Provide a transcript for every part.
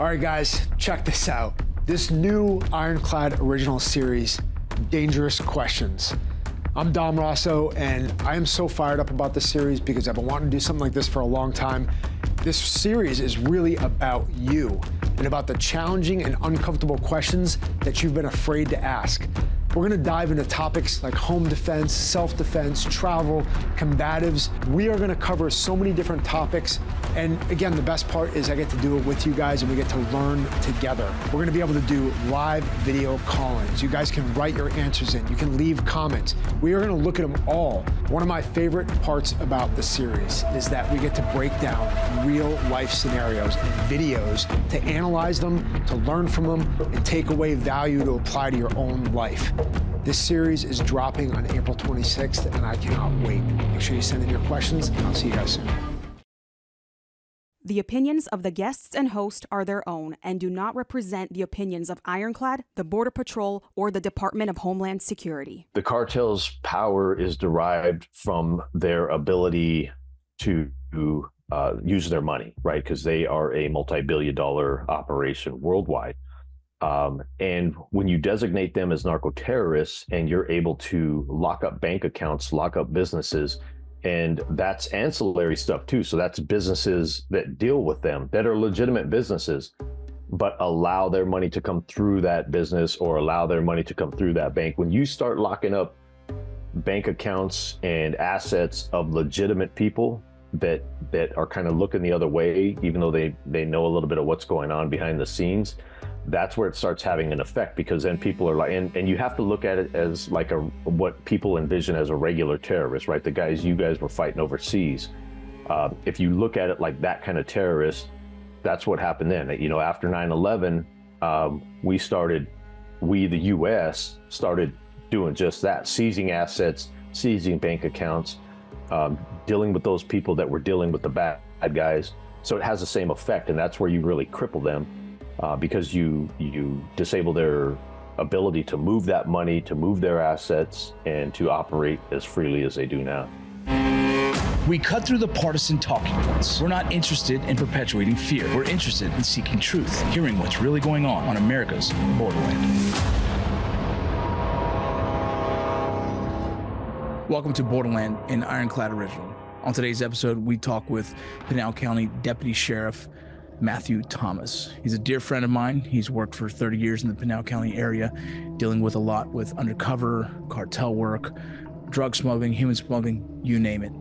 All right, guys, check this out. This new Ironclad Originals series, Dangerous Questions. I'm Dom Rosso, and I am so fired up about this series because I've been wanting to do something like this for a long time. This series is really about you and about the challenging and uncomfortable questions that you've been afraid to ask. We're gonna dive into topics like home defense, self-defense, travel, combatives. We are gonna cover so many different topics. And again, the best part is I get to do it with you guys and we get to learn together. We're gonna be able to do live video call-ins. You guys can write your answers in. You can leave comments. We are gonna look at them all. One of my favorite parts about the series is that we get to break down real life scenarios and videos to analyze them, to learn from them, and take away value to apply to your own life. This series is dropping on April 26th, and I cannot wait. Make sure you send in your questions, and I'll see you guys soon. The opinions of the guests and host are their own and do not represent the opinions of Ironclad, the Border Patrol, or the Department of Homeland Security. The cartel's power is derived from their ability to use their money, right? Because they are a multi-billion-dollar operation worldwide. And when you designate them as narco terrorists and you're able to lock up bank accounts, lock up businesses, and that's ancillary stuff too. So that's businesses that deal with them that are legitimate businesses, but allow their money to come through that business or allow their money to come through that bank. When you start locking up bank accounts and assets of legitimate people that are kind of looking the other way, even though they know a little bit of what's going on behind the scenes, that's where it starts having an effect, because then people are like, and you have to look at it as like what people envision as a regular terrorist, right? The guys you guys were fighting overseas. If you look at it like that kind of terrorist, that's what happened then. You know, after 9/11, we the U.S. started doing just that, seizing assets, seizing bank accounts, dealing with those people that were dealing with the bad guys. So it has the same effect, and that's where you really cripple them. Because you disable their ability to move that money, to move their assets, and to operate as freely as they do now. We cut through the partisan talking points. We're not interested in perpetuating fear. We're interested in seeking truth, hearing what's really going on America's borderland. Welcome to Borderland, an Ironclad Original. On today's episode, we talk with Pinal County Deputy Sheriff Matthew Thomas. He's a dear friend of mine. He's worked for 30 years in the Pinal County area, dealing with a lot with undercover, cartel work, drug smuggling, human smuggling, you name it.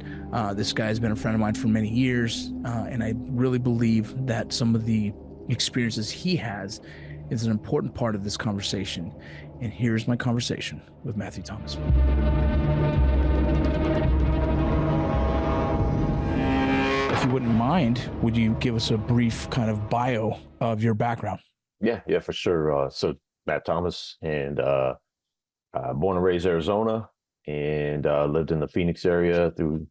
This guy has been a friend of mine for many years, and I really believe that some of the experiences he has is an important part of this conversation. And here's my conversation with Matthew Thomas. If you wouldn't mind, would you give us a brief kind of bio of your background? Yeah, for sure. So Matt Thomas, and born and raised Arizona, and lived in the Phoenix area through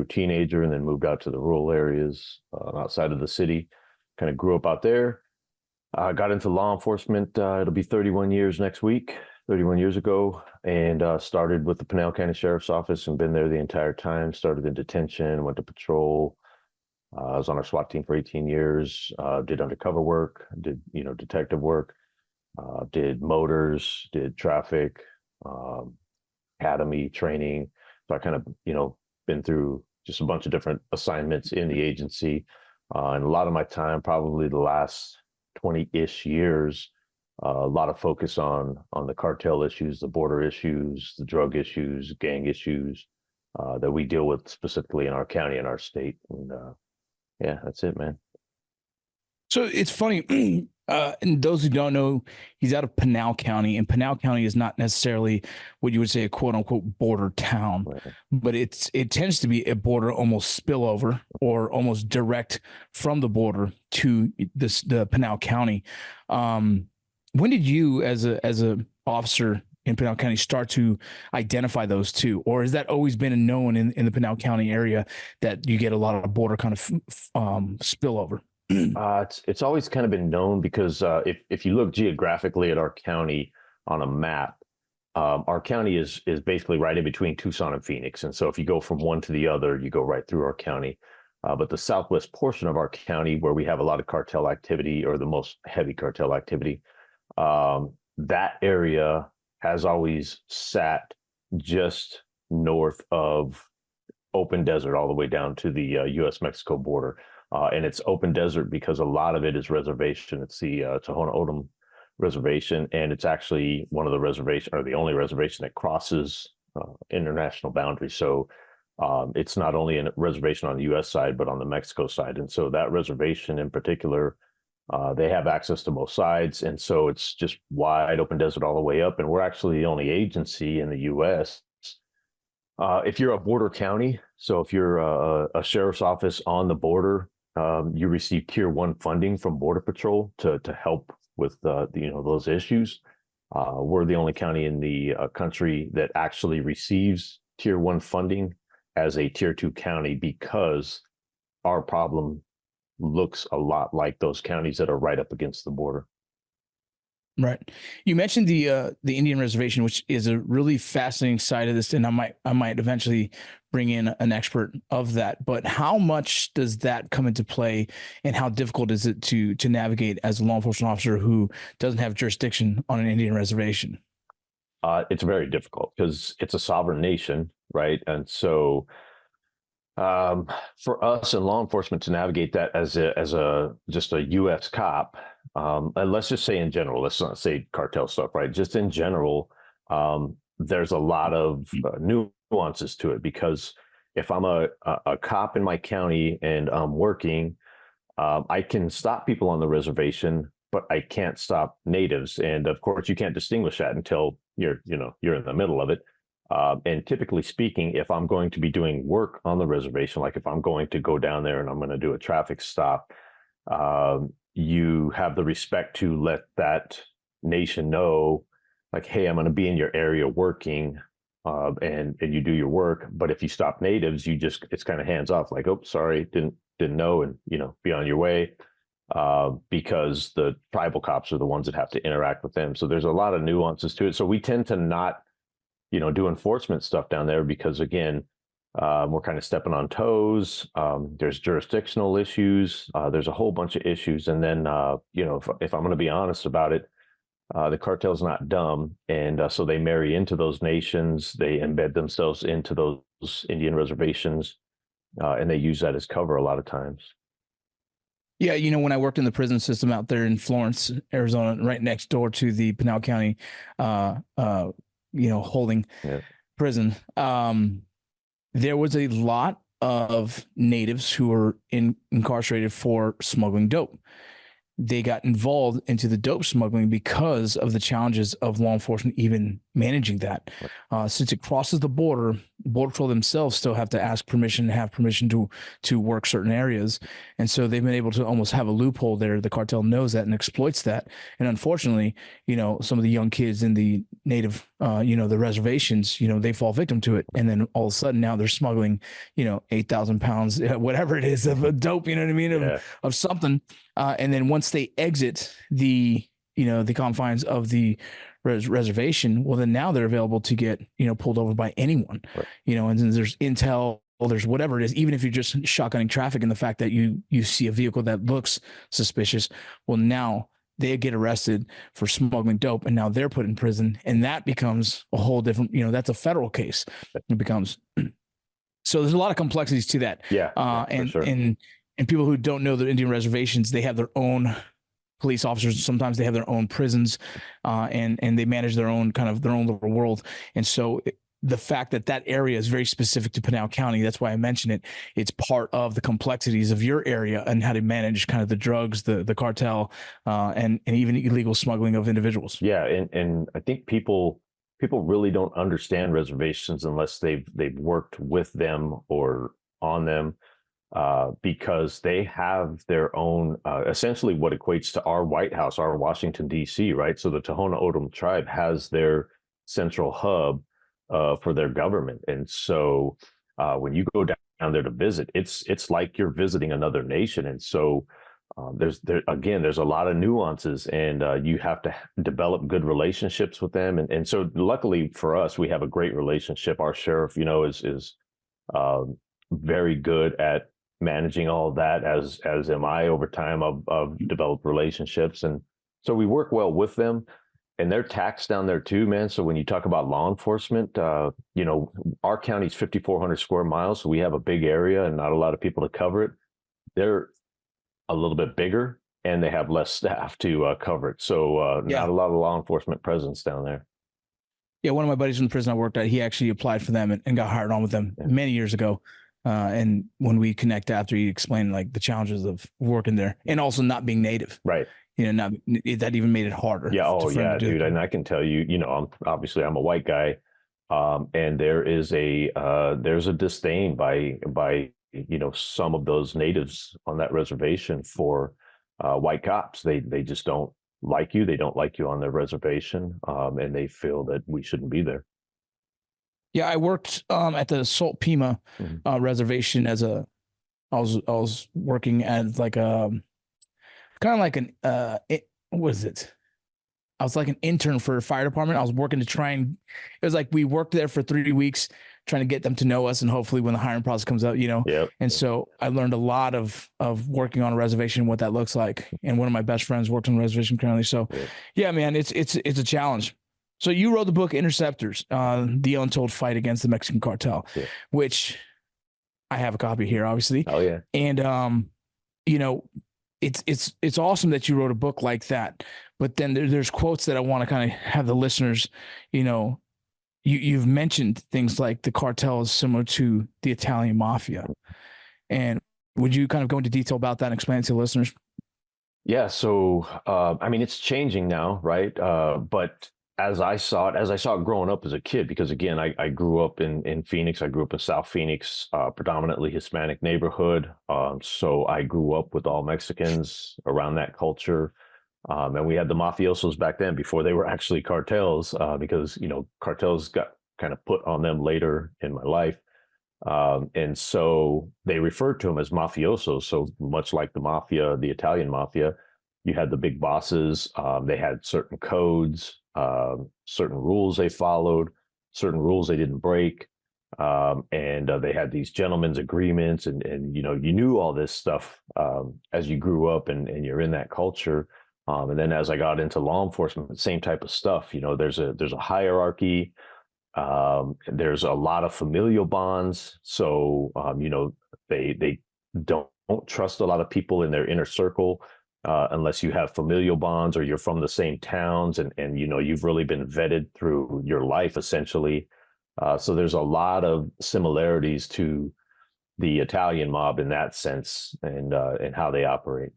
teenager, and then moved out to the rural areas outside of the city. Kind of grew up out there. Got into law enforcement. It'll be 31 years next week, 31 years ago, and started with the Pinal County Sheriff's Office and been there the entire time. Started in detention, went to patrol. I was on our SWAT team for 18 years, did undercover work, did, detective work, did motors, did traffic, academy training. So I kind of, been through just a bunch of different assignments in the agency. And a lot of my time, probably the last 20-ish years, a lot of focus on the cartel issues, the border issues, the drug issues, gang issues that we deal with specifically in our county and our state. And, yeah, that's it, man. So it's funny, and those who don't know, he's out of Pinal County, and Pinal County is not necessarily what you would say a quote unquote border town, right, but it tends to be a border almost spillover or almost direct from the border to the Pinal County. When did you, as a officer in Pinal County, start to identify those two? Or has that always been a known in the Pinal County area that you get a lot of border kind of spillover? It's always kind of been known because if you look geographically at our county on a map, our county is basically right in between Tucson and Phoenix. And so if you go from one to the other, you go right through our county. But the southwest portion of our county, where we have a lot of cartel activity, or the most heavy cartel activity, that area has always sat just north of open desert all the way down to the U.S.-Mexico border. And it's open desert because a lot of it is reservation. It's the Tohono O'odham Reservation, and it's actually one of the reservation, or the only reservation that crosses international boundaries. So it's not only a reservation on the U.S. side, but on the Mexico side. And so that reservation in particular, they have access to both sides. And so it's just wide open desert all the way up. And we're actually the only agency in the U.S. If you're a border county, so if you're a sheriff's office on the border, you receive Tier 1 funding from Border Patrol to help with those issues. We're the only county in the country that actually receives Tier 1 funding as a Tier 2 county, because our problem looks a lot like those counties that are right up against the border. Right. You mentioned the Indian reservation, which is a really fascinating side of this, and I might eventually bring in an expert of that. But how much does that come into play, and how difficult is it to navigate as a law enforcement officer who doesn't have jurisdiction on an Indian reservation? It's very difficult because it's a sovereign nation, right? And so for us in law enforcement to navigate that as just a U.S. cop, and let's just say in general, let's not say cartel stuff, right? Just in general, there's a lot of nuances to it, because if I'm a cop in my county and I'm working, I can stop people on the reservation, but I can't stop natives. And of course, you can't distinguish that until you're in the middle of it. And typically speaking, if I'm going to be doing work on the reservation, like if I'm going to go down there and I'm going to do a traffic stop, you have the respect to let that nation know, like, hey, I'm going to be in your area working, and you do your work. But if you stop natives, it's kind of hands off, like, oh, sorry, didn't know, and be on your way, because the tribal cops are the ones that have to interact with them. So there's a lot of nuances to it. So we tend to not do enforcement stuff down there, because again, we're kind of stepping on toes. There's jurisdictional issues. There's a whole bunch of issues. And then, if I'm going to be honest about it, the cartel's not dumb. And so they marry into those nations. They embed themselves into those Indian reservations, and they use that as cover a lot of times. Yeah, when I worked in the prison system out there in Florence, Arizona, right next door to the Pinal County, holding prison, there was a lot of natives who were incarcerated for smuggling dope. They got involved into the dope smuggling because of the challenges of law enforcement even managing that. Since it crosses the border, Border Patrol themselves still have to ask permission, have permission to work certain areas. And so they've been able to almost have a loophole there. The cartel knows that and exploits that. And unfortunately, some of the young kids in the native, the reservations, they fall victim to it. And then all of a sudden now they're smuggling, 8,000 pounds, whatever it is, of dope, you know what I mean? Of something. And then once they exit the confines of the reservation, well, then now they're available to get, pulled over by anyone, right. And then there's intel, there's whatever it is, even if you're just shotgunning traffic, and the fact that you see a vehicle that looks suspicious, well, now they get arrested for smuggling dope, and now they're put in prison, and that becomes a whole different, that's a federal case. It becomes, so there's a lot of complexities to that. And people who don't know the Indian reservations, they have their own police officers. Sometimes they have their own prisons, and they manage their own little world. And so the fact that area is very specific to Pinal County, that's why I mention it. It's part of the complexities of your area and how to manage kind of the drugs, the cartel, and even illegal smuggling of individuals. Yeah, and I think people really don't understand reservations unless they've worked with them or on them. Because they have their own, essentially what equates to our White House, our Washington, D.C., right? So the Tohono O'odham tribe has their central hub for their government. And so when you go down there to visit, it's like you're visiting another nation. And so there's a lot of nuances, and you have to develop good relationships with them. And so luckily for us, we have a great relationship. Our sheriff, is very good at managing all of that, as am I over time. Of developed relationships, and so we work well with them. And they're taxed down there too, man. So when you talk about law enforcement, you know, our county's 5,400 square miles, so we have a big area and not a lot of people to cover it. They're a little bit bigger, and they have less staff to cover it. So not a lot of law enforcement presence down there. Yeah, one of my buddies from the prison I worked at, he actually applied for them and got hired on with them many years ago. And when we connect after, he explained like the challenges of working there and also not being native. Right. You know, that even made it harder. Yeah. Oh, yeah, dude. And I can tell you, you know, I'm a white guy, and there's a disdain by you know, some of those natives on that reservation for white cops. They just don't like you. They don't like you on their reservation, and they feel that we shouldn't be there. Yeah, I worked at the Salt Pima reservation I was working as like kind of like an what is it? I was like an intern for a fire department. I was working to try and it was like we worked there for 3 weeks trying to get them to know us, and hopefully when the hiring process comes out, you know. Yep. And so I learned a lot of working on a reservation and what that looks like. And one of my best friends works on a reservation currently. So yeah, man, it's a challenge. So you wrote the book Interceptors, the Untold Fight Against the Mexican Cartel, which I have a copy here, obviously. Oh yeah. And you know, it's awesome that you wrote a book like that. But then there's quotes that I want to kind of have the listeners, you know, you've mentioned things like the cartel is similar to the Italian mafia. And would you kind of go into detail about that and explain it to the listeners? Yeah. So, I mean, it's changing now, right? But as I saw it growing up as a kid, because again, I grew up in Phoenix. I grew up in South Phoenix, predominantly Hispanic neighborhood. So I grew up with all Mexicans around that culture. And we had the mafiosos back then before they were actually cartels, because, you know, cartels got kind of put on them later in my life. And so they referred to them as mafiosos. So much like the mafia, the Italian mafia, you had the big bosses. They had certain codes, certain rules they followed, certain rules they didn't break. And they had these gentlemen's agreements, and you know, you knew all this stuff as you grew up and you're in that culture. And then as I got into law enforcement, same type of stuff. You know, there's a hierarchy. There's a lot of familial bonds. So you know, they don't trust a lot of people in their inner circle unless you have familial bonds or you're from the same towns, and you know, you've really been vetted through your life essentially. So there's a lot of similarities to the Italian mob in that sense, and how they operate.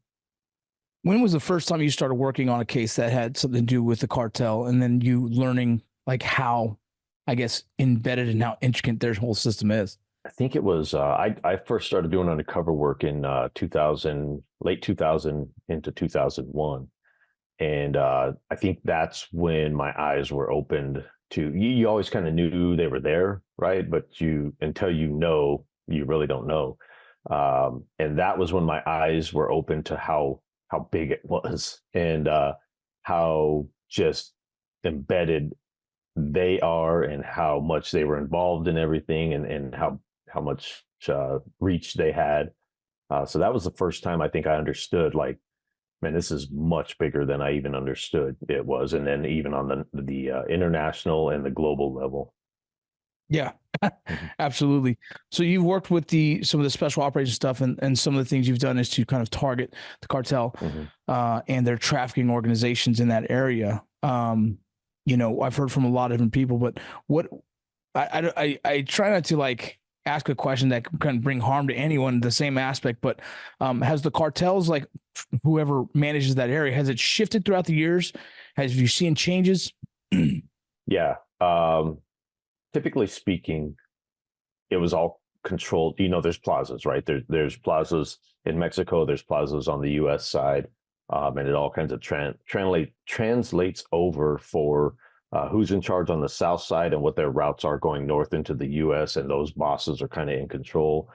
When was the first time you started working on a case that had something to do with the cartel, and then you learning like how, I guess, embedded and how intricate their whole system is? I think it was, I first started doing undercover work in 2000, late 2000 into 2001. And I think that's when my eyes were opened to, you always kind of knew they were there, right? But until you know, you really don't know. And that was when my eyes were open to how big it was, and how just embedded they are, and how much they were involved in everything, and how much reach they had. So that was the first time I think I understood, like, man, this is much bigger than I even understood it was. And then even on the international and the global level. Yeah, absolutely. So you've worked with some of the special operations stuff, and some of the things you've done is to kind of target the cartel and their trafficking organizations in that area. You know, I've heard from a lot of different people, but what I try not to like ask a question that can bring harm to anyone in the same aspect, but has the cartels, like whoever manages that area, has it shifted throughout the years? Have you seen changes? Yeah. Typically speaking, it was all controlled. You know, there's plazas, right? There's plazas in Mexico. There's plazas on the U.S. side, and it all kinds of translates over for who's in charge on the south side and what their routes are going north into the U.S. And those bosses are kind of in control.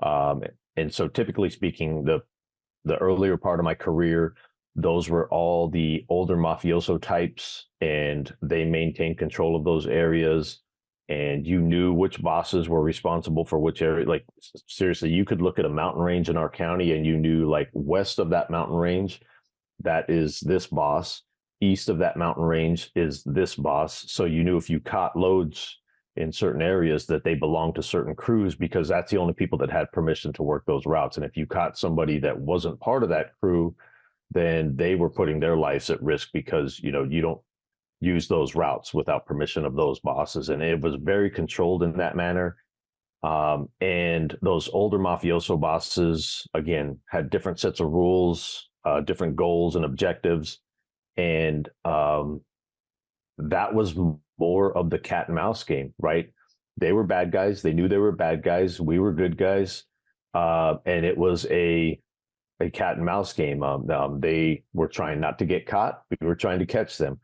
And so, typically speaking, the earlier part of my career, those were all the older mafioso types, and they maintained control of those areas. and you knew which bosses were responsible for which area. Like seriously, you could look at a mountain range in our county and you knew like west of that mountain range, that is this boss. East of that mountain range is this boss. So you knew if you caught loads in certain areas that they belonged to certain crews, because that's the only people that had permission to work those routes. And if you caught somebody that wasn't part of that crew, then they were putting their lives at risk, because, you don't use those routes without permission of those bosses. And it was very controlled in that manner. And those older mafioso bosses, again, had different sets of rules, different goals and objectives. And that was more of the cat and mouse game, right? They were bad guys. They knew they were bad guys. We were good guys. And it was a cat and mouse game. They were trying not to get caught. We were trying to catch them.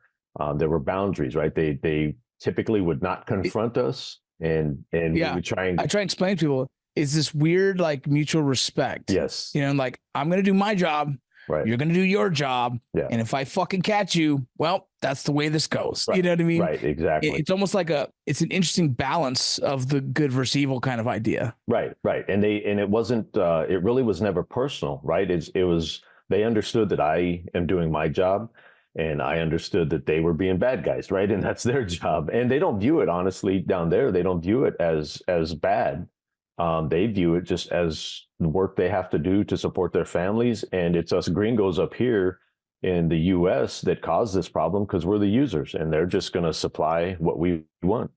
There were boundaries, right? They typically would not confront us, and we would try and... I try and explain to people, it's this weird like mutual respect. Yes. Like, I'm going to do my job. Right. You're going to do your job. Yeah. And if I fucking catch you, well, that's the way this goes. Right. You know what I mean? Right. Exactly. It's almost like it's an interesting balance of the good versus evil kind of idea. Right. Right. And it wasn't, it really was never personal, right? It was, they understood that I am doing my job, and I understood that they were being bad guys, right? And that's their job. And they don't view it, honestly, down there, they don't view it as bad. They view it just as the work they have to do to support their families. And it's us gringos up here in the US that cause this problem, because we're the users, and they're just going to supply what we want.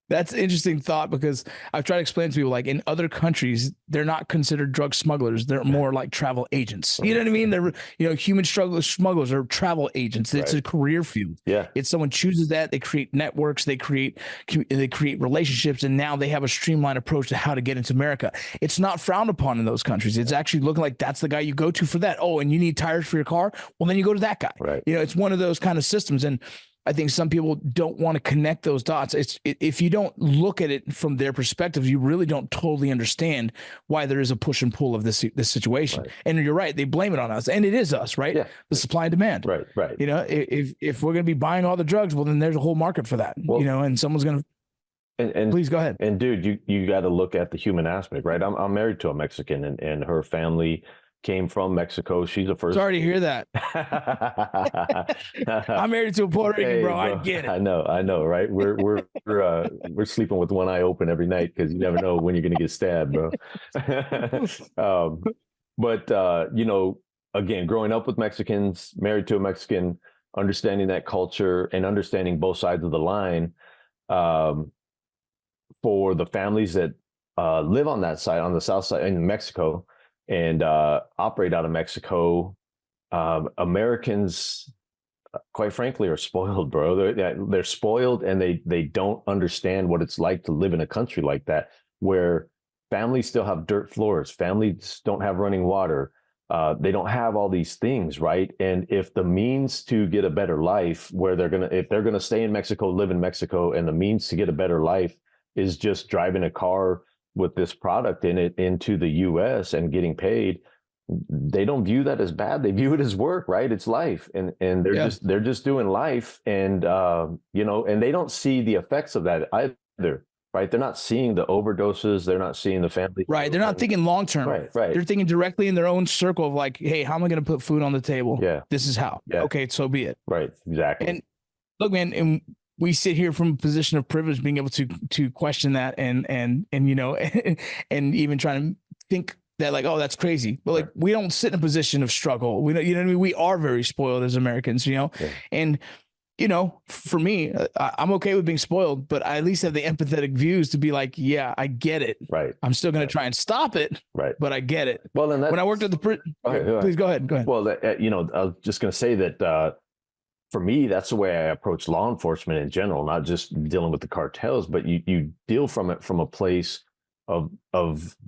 That's an interesting thought, because I've tried to explain to people, like, in other countries, they're not considered drug smugglers. They're more like travel agents. You know what I mean? They're, human smugglers are travel agents. It's a career field. Yeah. It's someone chooses that. They create networks, they create relationships, and now they have a streamlined approach to how to get into America. It's not frowned upon in those countries. It's actually looking like that's the guy you go to for that. Oh, and you need tires for your car? Well, then you go to that guy. Right. It's one of those kind of systems. And I think some people don't want to connect those dots. If you don't look at it from their perspective, you really don't totally understand why there is a push and pull of this situation. Right. And you're right; they blame it on us, and it is us, right? Yeah. The supply and demand. Right. Right. If we're going to be buying all the drugs, well, then there's a whole market for that. Well, and someone's going to. And please go ahead. And dude, you got to look at the human aspect, right? I'm married to a Mexican, and her family came from Mexico. She's a first. Sorry to hear that. I'm married to a Puerto Rican, bro. I get it. I know, right? We're sleeping with one eye open every night, because you never know when you're gonna get stabbed, bro. But again, growing up with Mexicans, married to a Mexican, understanding that culture and understanding both sides of the line, for the families that live on that side, on the south side in Mexico, and operate out of Mexico, Americans, quite frankly, are spoiled, bro. They're spoiled, and they don't understand what it's like to live in a country like that, where families still have dirt floors, families don't have running water, they don't have all these things, right? And if the means to get a better life, if they're gonna stay in Mexico, live in Mexico, and the means to get a better life is just driving a car with this product in it into the US and getting paid, they don't view that as bad. They view it as work, right? It's life. And they're just doing life. And and they don't see the effects of that either, right? They're not seeing the overdoses, they're not seeing the family. Right. They're not thinking long term. Right. They're thinking directly in their own circle of like, hey, how am I going to put food on the table? Yeah. This is how. Yeah. Okay, so be it. Right. Exactly. And look, man, and we sit here from a position of privilege, being able to question that and and even trying to think that like, oh, that's crazy. But like, we don't sit in a position of struggle. We don't, what I mean? We are very spoiled as Americans, and for me, I'm okay with being spoiled, but I at least have the empathetic views to be like, yeah, I get it. Right. I'm still going to try and stop it. Right. But I get it. Well, then when I worked at the please go ahead. Well, I was just going to say that, for me, that's the way I approach law enforcement in general, not just dealing with the cartels, but you deal from it from a place of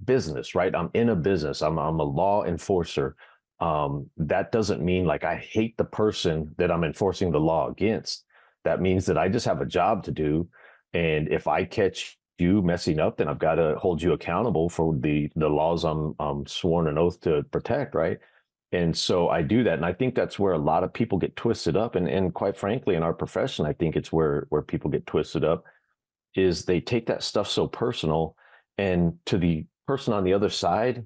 business, right? I'm in a business. I'm a law enforcer. That doesn't mean like I hate the person that I'm enforcing the law against. That means that I just have a job to do. And if I catch you messing up, then I've got to hold you accountable for the laws I'm sworn an oath to protect, right? And so I do that. And I think that's where a lot of people get twisted up. And quite frankly, in our profession, I think it's where people get twisted up is they take that stuff so personal, and to the person on the other side,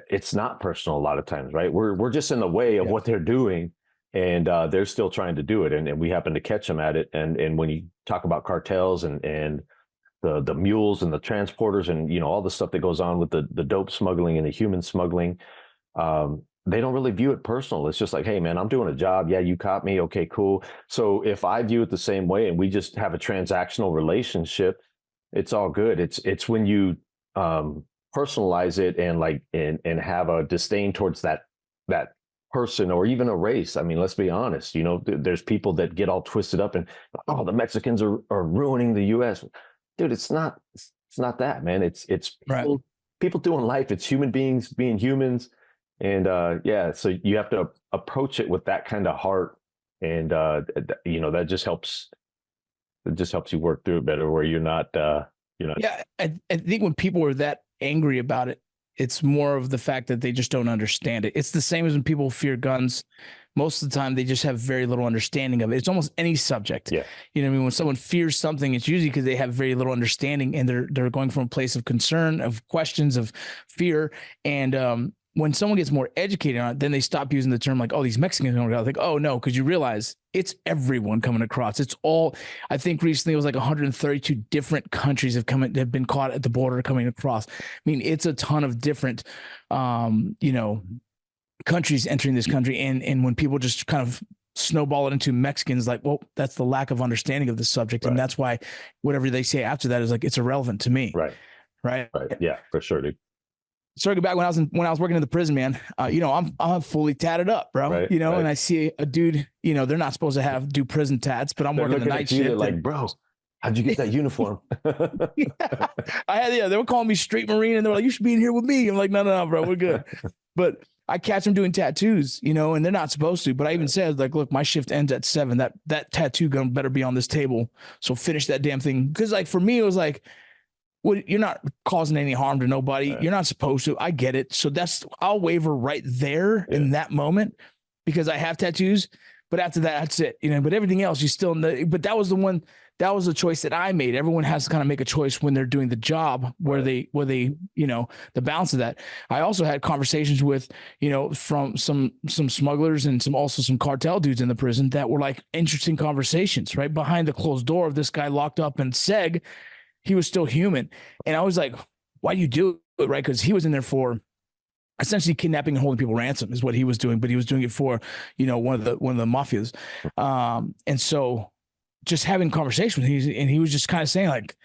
it's not personal a lot of times, right? We're just in the way of what they're doing, and they're still trying to do it, and we happen to catch them at it. And when you talk about cartels and the mules and the transporters and all the stuff that goes on with the dope smuggling and the human smuggling, they don't really view it personal. It's just like, hey man, I'm doing a job. Yeah, you caught me. Okay, cool. So if I view it the same way and we just have a transactional relationship, it's all good. It's when you personalize it and have a disdain towards that person or even a race. I mean, let's be honest. There's people that get all twisted up and, oh, the Mexicans are ruining the U.S. Dude, it's not that, man. It's people doing life. It's human beings being humans. And so you have to approach it with that kind of heart, and that just helps. It just helps you work through it better, where you're not. Yeah, I think when people are that angry about it, it's more of the fact that they just don't understand it. It's the same as when people fear guns. Most of the time, they just have very little understanding of it. It's almost any subject. Yeah. You know what I mean? When someone fears something, it's usually because they have very little understanding, and they're going from a place of concern, of questions, of fear. And when someone gets more educated on it, then they stop using the term like, oh, these Mexicans are like, oh no, because you realize it's everyone coming across. It's all, I think recently it was like 132 different countries have been caught at the border coming across. I mean, it's a ton of different, countries entering this country. And when people just kind of snowball it into Mexicans, like, well, that's the lack of understanding of the subject. Right. And that's why whatever they say after that is like, it's irrelevant to me. Right. Yeah, for sure, dude. Circle back when I was working in the prison, man, I'm fully tatted up, bro. Right. And I see a dude, they're not supposed to do prison tats, but I'm working the night shift. Like, bro, how'd you get that uniform? They were calling me Street Marine, and they were like, you should be in here with me. I'm like, no, bro, we're good. But I catch them doing tattoos, and they're not supposed to. But I even said, like, look, my shift ends at 7. That tattoo gun better be on this table. So finish that damn thing. Because like for me, it was like, well, you're not causing any harm to nobody. You're not supposed to. I get it. So I'll waver right there in that moment because I have tattoos. But after that, that's it. But everything else, you still know. But that was the choice that I made. Everyone has to kind of make a choice when they're doing the job where they, the balance of that. I also had conversations with, from some smugglers and some cartel dudes in the prison that were like interesting conversations, right? Behind the closed door of this guy locked up in Seg, he was still human. And I was like, why do you do it? Right. Because he was in there for essentially kidnapping and holding people ransom is what he was doing, but he was doing it for, one of the mafias. And so just having conversation with him, and he was just kind of saying like,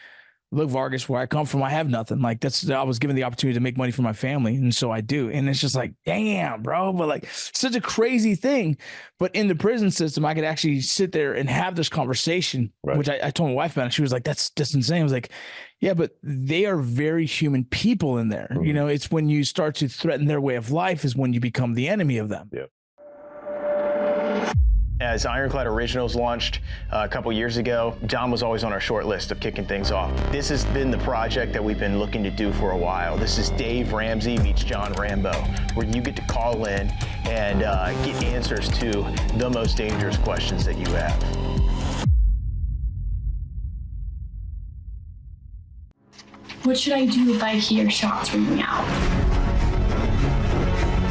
look, Vargas, where I come from, I have nothing. Like I was given the opportunity to make money for my family. And so I do. And it's just like, damn, bro, but like such a crazy thing. But in the prison system, I could actually sit there and have this conversation, which I told my wife about it. She was like, that's insane. I was like, yeah, but they are very human people in there. Mm-hmm. It's when you start to threaten their way of life is when you become the enemy of them. Yeah. As Ironclad Originals launched a couple years ago, John was always on our short list of kicking things off. This has been the project that we've been looking to do for a while. This is Dave Ramsey meets John Rambo, where you get to call in and get answers to the most dangerous questions that you have. What should I do if I hear shots ringing out?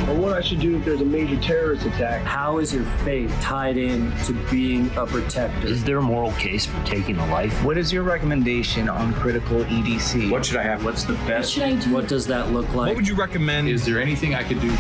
Or what I should do if there's a major terrorist attack. How is your faith tied in to being a protector? Is there a moral case for taking a life? What is your recommendation on critical EDC? What should I have? What's the best? What should I do? What does that look like? What would you recommend? Is there anything I could do?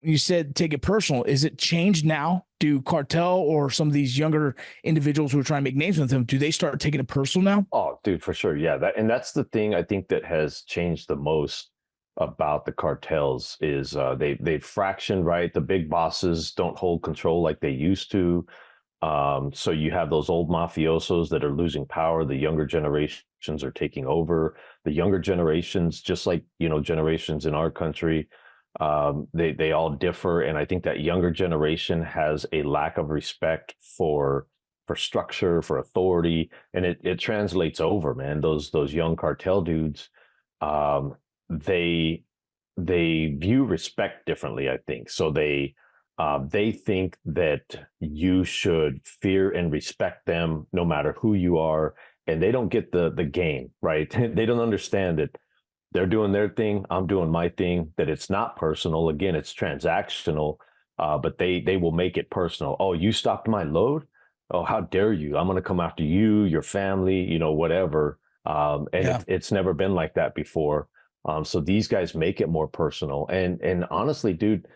You said take it personal. Is it changed now? Do Cartel or some of these younger individuals who are trying to make names with them, do they start taking it personal now? Oh, dude, for sure. Yeah. That's the thing I think that has changed the most about the cartels is they've fractioned, right? The big bosses don't hold control like they used to. So you have those old mafiosos that are losing power. The younger generations are taking over. The younger generations, just like, generations in our country, they all differ. And I think that younger generation has a lack of respect for structure, for authority, and it translates over, man. Those young cartel dudes, they they view respect differently, I think. So they think that you should fear and respect them no matter who you are, and they don't get the game, right? They don't understand that they're doing their thing, I'm doing my thing, that it's not personal. Again, it's transactional, but they will make it personal. Oh, you stopped my load? Oh, how dare you? I'm going to come after you, your family, you know, whatever. It's never been like that before. So these guys make it more personal. And honestly, dude,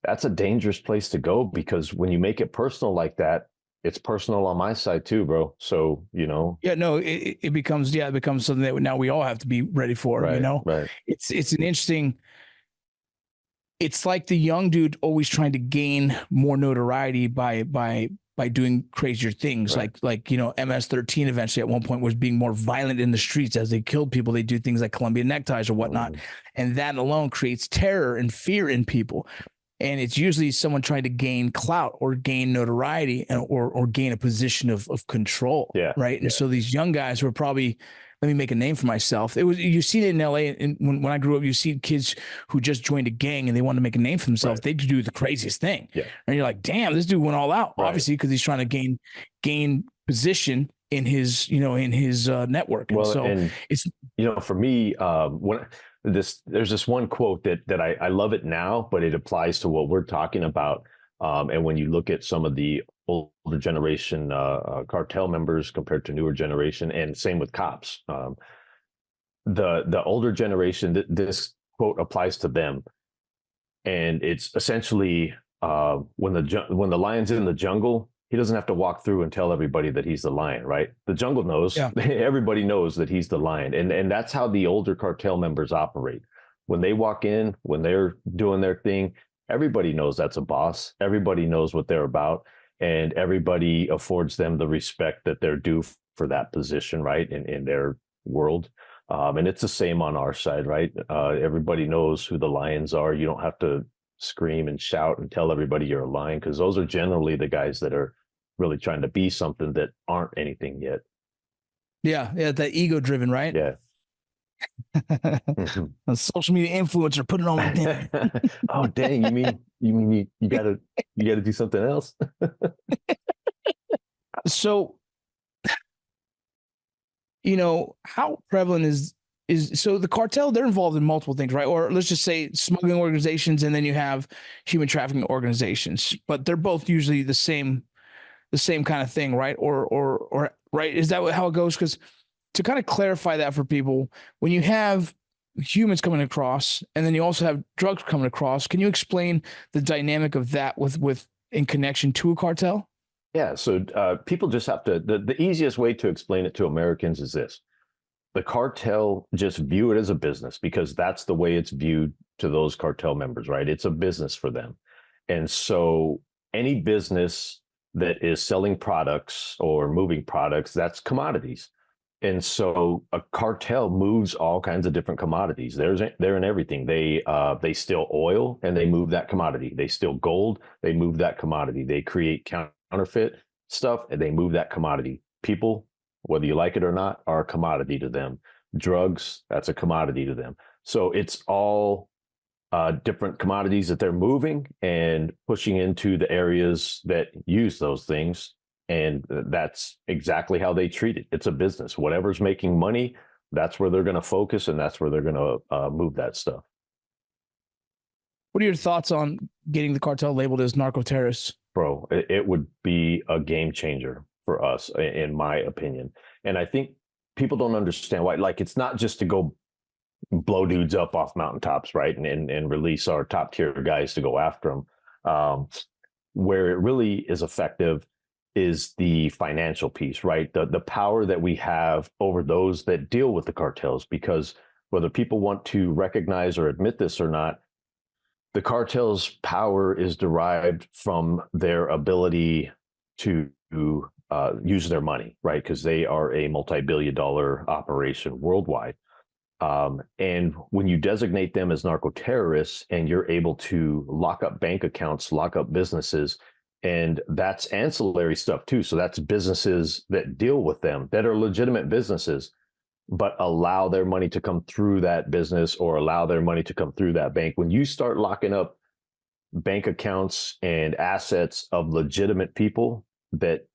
that's a dangerous place to go, because when you make it personal like that, it's personal on my side too, bro. So, you know. Yeah, no, it becomes something that now we all have to be ready for, right, you know. Right. It's an interesting, it's like the young dude always trying to gain more notoriety by doing crazier things. Right. Like, you know, MS-13 eventually at one point was being more violent in the streets as they killed people. They do things like Colombian neckties or whatnot. And that alone creates terror and fear in people. And it's usually someone trying to gain clout or gain notoriety or gain a position of control. Yeah. Right. And so these young guys who are probably, let me make a name for myself. You see it in LA. And when I grew up, you see kids who just joined a gang and they want to make a name for themselves. They do the craziest thing. Yeah. And you're like, damn, this dude went all out, Right. obviously, because he's trying to gain position in his, network. And so it's, you know, for me, there's this one quote that I love it now, but it applies to what we're talking about. And when you look at some of the older generation cartel members compared to newer generation, and same with cops, the older generation, this quote applies to them, and it's essentially when the lion's in the jungle, he doesn't have to walk through and tell everybody that he's the lion, right? The jungle knows. Yeah. Everybody knows that he's the lion. And that's how the older cartel members operate. When they walk in, when they're doing their thing, everybody knows that's a boss. Everybody knows what they're about. And everybody affords them the respect that they're due for that position, right? In their world. And it's the same on our side, right? Everybody knows who the lions are. You don't have to scream and shout and tell everybody you're a lion, because those are generally the guys that are really trying to be something that aren't anything yet. Yeah, that ego driven, right? Yeah. A social media influencer, put it on LinkedIn. Oh dang, you mean you gotta do something else? So, you know, how prevalent is so the cartel, they're involved in multiple things, right? Or let's just say smuggling organizations, and then you have human trafficking organizations, but they're both usually the same kind of thing, right? Or right? Is that how it goes? Because to kind of clarify that for people, when you have humans coming across, and then you also have drugs coming across, can you explain the dynamic of that with in connection to a cartel? Yeah. So people just have to. The easiest way to explain it to Americans is this: the cartel just view it as a business, because that's the way it's viewed to those cartel members, right? It's a business for them. And so any business that is selling products or moving products, that's commodities. And so a cartel moves all kinds of different commodities. They're in everything. They steal oil and they move that commodity. They steal gold, they move that commodity. They create counterfeit stuff and they move that commodity. People, whether you like it or not, are a commodity to them. Drugs, that's a commodity to them. So it's all different commodities that they're moving and pushing into the areas that use those things. And that's exactly how they treat it. It's a business. Whatever's making money, that's where they're going to focus, and that's where they're going to move that stuff. What are your thoughts on getting the cartel labeled as narco terrorists? Bro, it would be a game changer for us, in my opinion. And I think people don't understand why. Like, it's not just to go blow dudes up off mountaintops, right? And release our top tier guys to go after them. Where it really is effective is the financial piece, right? The power that we have over those that deal with the cartels, because whether people want to recognize or admit this or not, the cartel's power is derived from their ability to use their money, right? Because they are a multi-billion-dollar operation worldwide. And when you designate them as narco terrorists and you're able to lock up bank accounts, lock up businesses, and that's ancillary stuff too. So that's businesses that deal with them that are legitimate businesses. but allow their money to come through that business or allow their money to come through that bank. When you start locking up bank accounts and assets of legitimate people that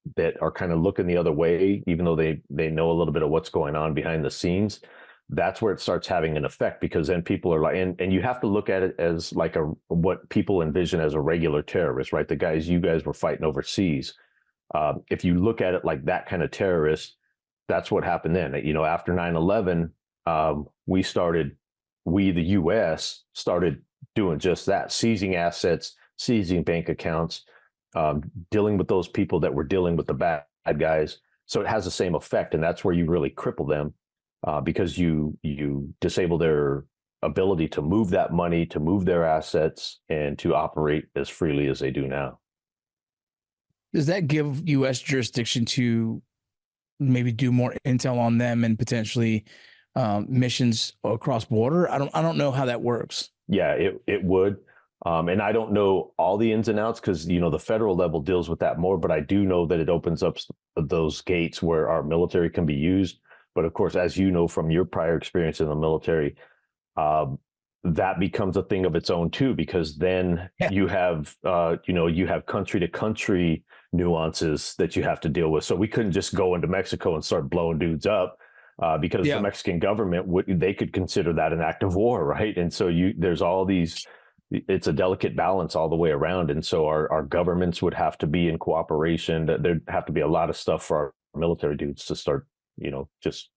are kind of looking the other way, even though they know a little bit of what's going on behind the scenes, that's where it starts having an effect, because then people are like, and you have to look at it as like what people envision as a regular terrorist, right? The guys you guys were fighting overseas. If you look at it like that kind of terrorist, that's what happened then. You know, after 9/11, the U.S. started doing just that, seizing assets, seizing bank accounts, dealing with those people that were dealing with the bad guys. So it has the same effect, and that's where you really cripple them, because you disable their ability to move that money, to move their assets, and to operate as freely as they do now. Does that give U.S. jurisdiction to maybe do more intel on them and potentially missions across border? I don't know how that works. Yeah, it would. And I don't know all the ins and outs, because, you know, the federal level deals with that more, but I do know that it opens up those gates where our military can be used. But of course, as you know from your prior experience in the military, that becomes a thing of its own too, because then you have, you have country to country nuances that you have to deal with. So we couldn't just go into Mexico and start blowing dudes up, because the Mexican government they could consider that an act of war, right? And so there's all these. It's a delicate balance all the way around, and so our governments would have to be in cooperation. There'd have to be a lot of stuff for our military dudes to start, just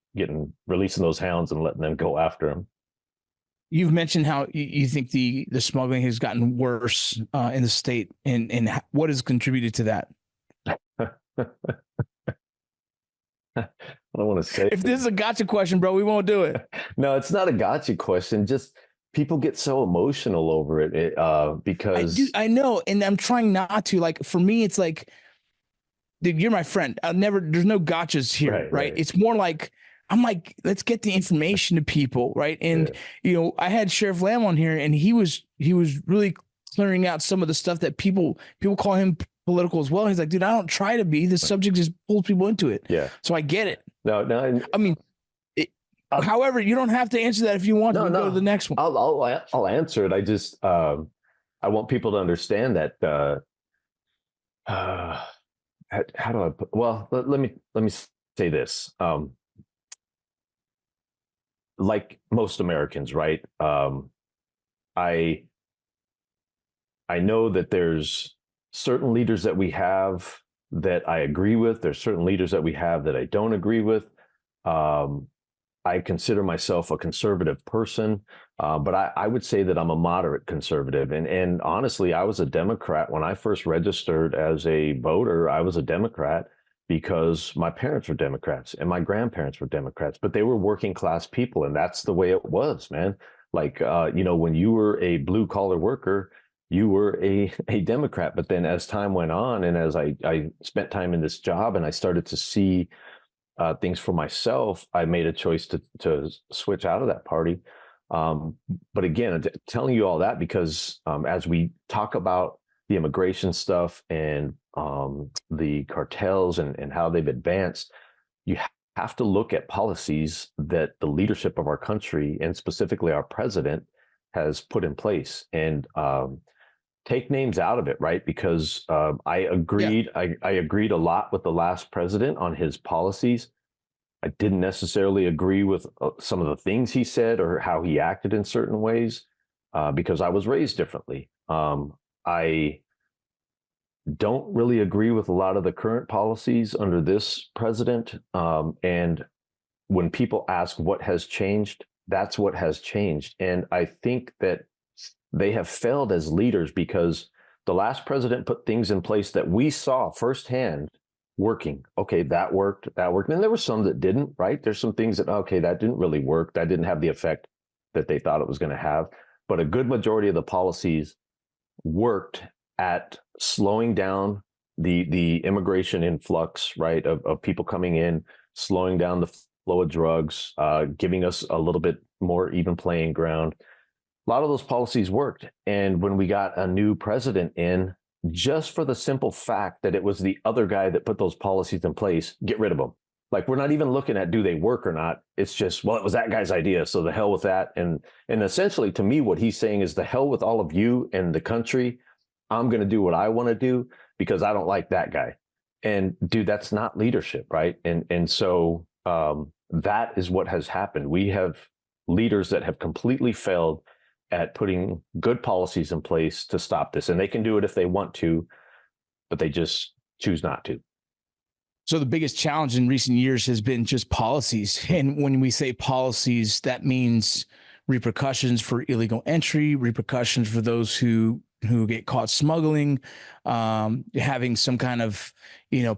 releasing those hounds and letting them go after them. You've mentioned how you think the smuggling has gotten worse in the state, and what has contributed to that? I don't want to say. If this is a gotcha question, bro, we won't do it. No, it's not a gotcha question. Just people get so emotional over it, because I know, and I'm trying not to. Like, for me, it's like, dude, you're my friend. There's no gotchas here, right? It's more like, I'm like, let's get the information to people, right? And I had Sheriff Lamb on here, and he was really clearing out some of the stuff that people call him political as well. He's like, dude, I don't try to be. The subject just pulls people into it. Yeah. So I get it. No. I mean, however, you don't have to answer that if you want. No. Go to the next one. I'll answer it. I just I want people to understand that. How do I put? Well, let me say this. Like most Americans, right? I know that there's certain leaders that we have that I agree with. There's certain leaders that we have that I don't agree with. I consider myself a conservative person, but I would say that I'm a moderate conservative. And honestly, I was a Democrat when I first registered as a voter. I was a Democrat because my parents were Democrats and my grandparents were Democrats, but they were working class people, and that's the way it was, man. Like, when you were a blue collar worker, you were a Democrat. But then as time went on, and as I spent time in this job and I started to see things for myself, I made a choice to switch out of that party. But again, I'm telling you all that because as we talk about the immigration stuff and the cartels and how they've advanced, you have to look at policies that the leadership of our country, and specifically our president, has put in place, and take names out of it, right? Because I agreed a lot with the last president on his policies. I didn't necessarily agree with some of the things he said or how he acted in certain ways, because I was raised differently. I don't really agree with a lot of the current policies under this president. And when people ask what has changed, that's what has changed. And I think that they have failed as leaders because the last president put things in place that we saw firsthand working. Okay, that worked. And there were some that didn't, right? There's some things that, okay, that didn't really work. That didn't have the effect that they thought it was going to have. But a good majority of the policies worked at slowing down the immigration influx, right, of people coming in, slowing down the flow of drugs, giving us a little bit more even playing ground. A lot of those policies worked. And when we got a new president in, just for the simple fact that it was the other guy that put those policies in place, get rid of them. Like, we're not even looking at do they work or not. It's just, well, it was that guy's idea, so the hell with that. And essentially, to me, what he's saying is the hell with all of you and the country. I'm going to do what I want to do because I don't like that guy. And dude, that's not leadership, right? And so that is what has happened. We have leaders that have completely failed at putting good policies in place to stop this, and they can do it if they want to, but they just choose not to. So the biggest challenge in recent years has been just policies. And when we say policies, that means repercussions for illegal entry, repercussions for those who get caught smuggling, having some kind of,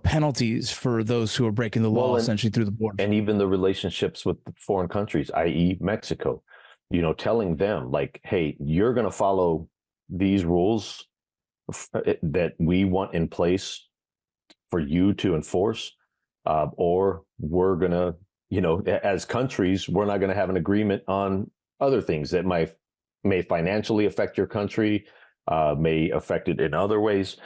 penalties for those who are breaking the law, essentially through the border. And even the relationships with foreign countries, i.e. Mexico, telling them like, hey, you're going to follow these rules that we want in place for you to enforce, or we're going to, as countries, we're not going to have an agreement on other things that may financially affect your country, may affect it in other ways.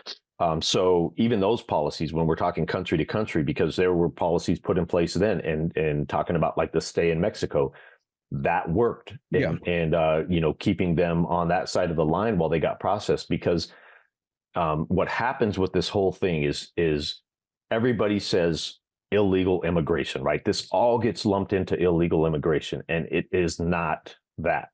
So even those policies, when we're talking country to country, because there were policies put in place then, and talking about like the stay in Mexico, that worked. And keeping them on that side of the line while they got processed, because what happens with this whole thing is everybody says illegal immigration, right? This all gets lumped into illegal immigration, and it is not that.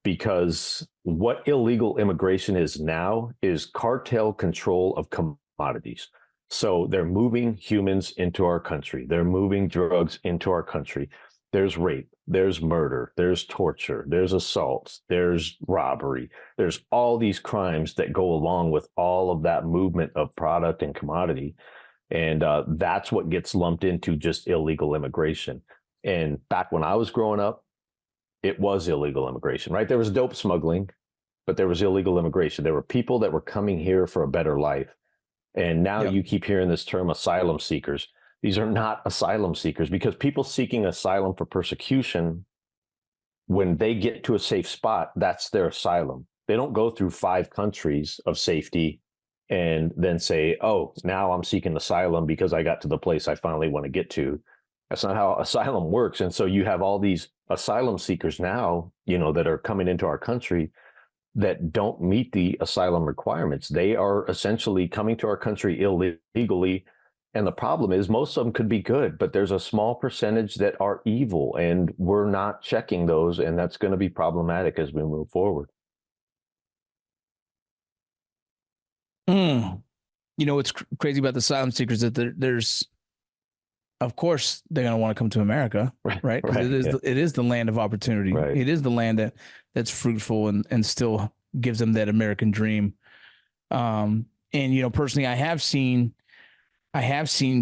Because what illegal immigration is now is cartel control of commodities. So they're moving humans into our country. They're moving drugs into our country. There's rape, there's murder, there's torture, there's assaults, there's robbery. There's all these crimes that go along with all of that movement of product and commodity. And that's what gets lumped into just illegal immigration. And back when I was growing up, it was illegal immigration, right? There was dope smuggling, but there was illegal immigration. There were people that were coming here for a better life. And now you keep hearing this term asylum seekers. These are not asylum seekers, because people seeking asylum for persecution, when they get to a safe spot, that's their asylum. They don't go through 5 countries of safety and then say, oh, now I'm seeking asylum because I got to the place I finally want to get to. That's not how asylum works. And so you have all these asylum seekers now, that are coming into our country that don't meet the asylum requirements. They are essentially coming to our country illegally. And the problem is most of them could be good, but there's a small percentage that are evil, and we're not checking those. And that's going to be problematic as we move forward. What's crazy about the asylum seekers is that there's, of course, they're going to want to come to America, right? Because it is the land of opportunity. Right. It is the land that's fruitful and still gives them that American dream. And personally, I have seen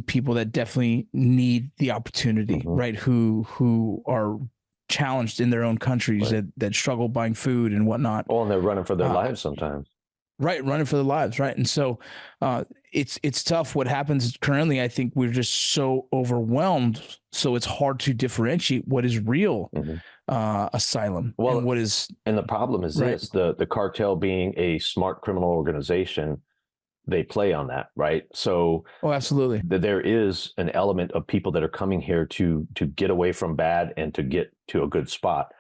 people that definitely need the opportunity, right? Who are challenged in their own countries, that struggle buying food and whatnot. Oh, and they're running for their lives sometimes. Right, running for their lives, right? And so it's tough. What happens currently, I think we're just so overwhelmed, so it's hard to differentiate what is real asylum and what is. And the problem is this: the cartel, being a smart criminal organization, they play on that, right? So, absolutely, there is an element of people that are coming here to get away from bad and to get to a good spot,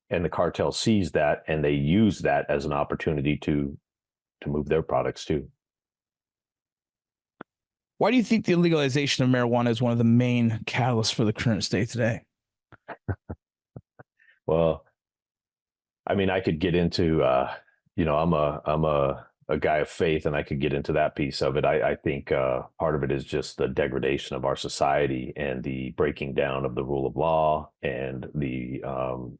and the cartel sees that, and they use that as an opportunity to move their products too. Why do you think the legalization of marijuana is one of the main catalysts for the current state today? Well, I mean, I could get into, I'm a guy of faith, and I could get into that piece of it. I think part of it is just the degradation of our society and the breaking down of the rule of law and the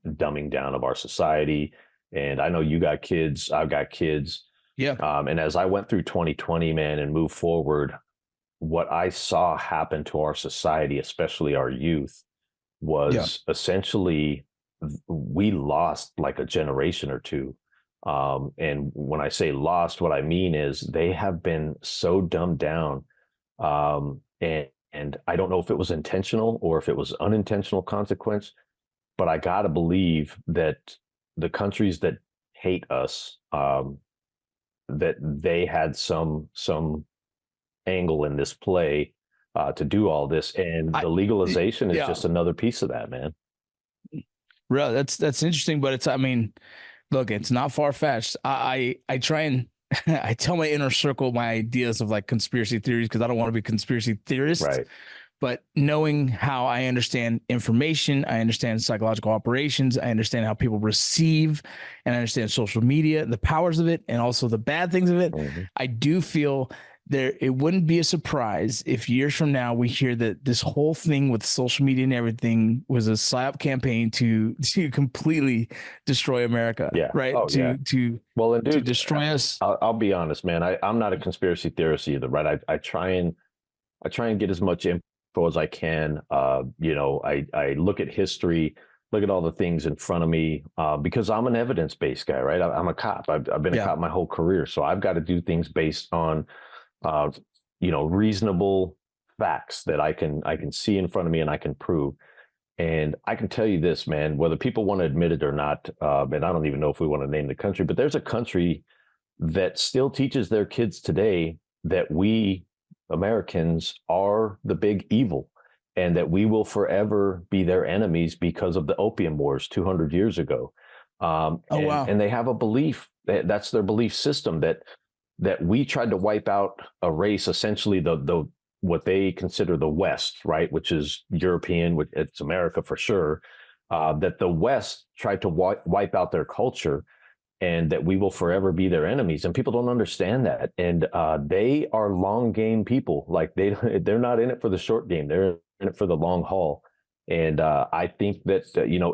dumbing down of our society. And I know you got kids, I've got kids. Yeah. And as I went through 2020, man, and moved forward, what I saw happen to our society, especially our youth, was essentially we lost like a generation or two. And when I say lost, what I mean is they have been so dumbed down. And I don't know if it was intentional or if it was unintentional consequence, but I got to believe that the countries that hate us, that they had some angle in this play to do all this, and the legalization is just another piece of that, man. Really, that's interesting, but I mean, look, it's not far fetched. I try and I tell my inner circle my ideas of like conspiracy theories because I don't want to be a conspiracy theorist. Right. But knowing how I understand information, I understand psychological operations, I understand how people receive, and I understand social media, the powers of it, and also the bad things of it. Mm-hmm. I do feel it wouldn't be a surprise if years from now we hear that this whole thing with social media and everything was a psyop campaign to completely destroy America. Yeah. Right. To destroy us. I'll be honest, man. I'm not a conspiracy theorist either. Right. I try and get as much info as I can. I look at history, look at all the things in front of me, because I'm an evidence-based guy, right? I'm a cop. I've been a cop my whole career, so I've got to do things based on reasonable facts that I can see in front of me and I can prove. And I can tell you this, man, whether people want to admit it or not, and I don't even know if we want to name the country, but there's a country that still teaches their kids today that we Americans are the big evil and that we will forever be their enemies because of the opium wars 200 years ago. Wow. And they have a belief that's their belief system that we tried to wipe out a race, essentially the what they consider the West, right? Which is European, which it's America for sure, that the West tried to wipe out their culture and that we will forever be their enemies. And people don't understand that. And they are long game people. Like they're not in it for the short game. They're in it for the long haul. And I think that,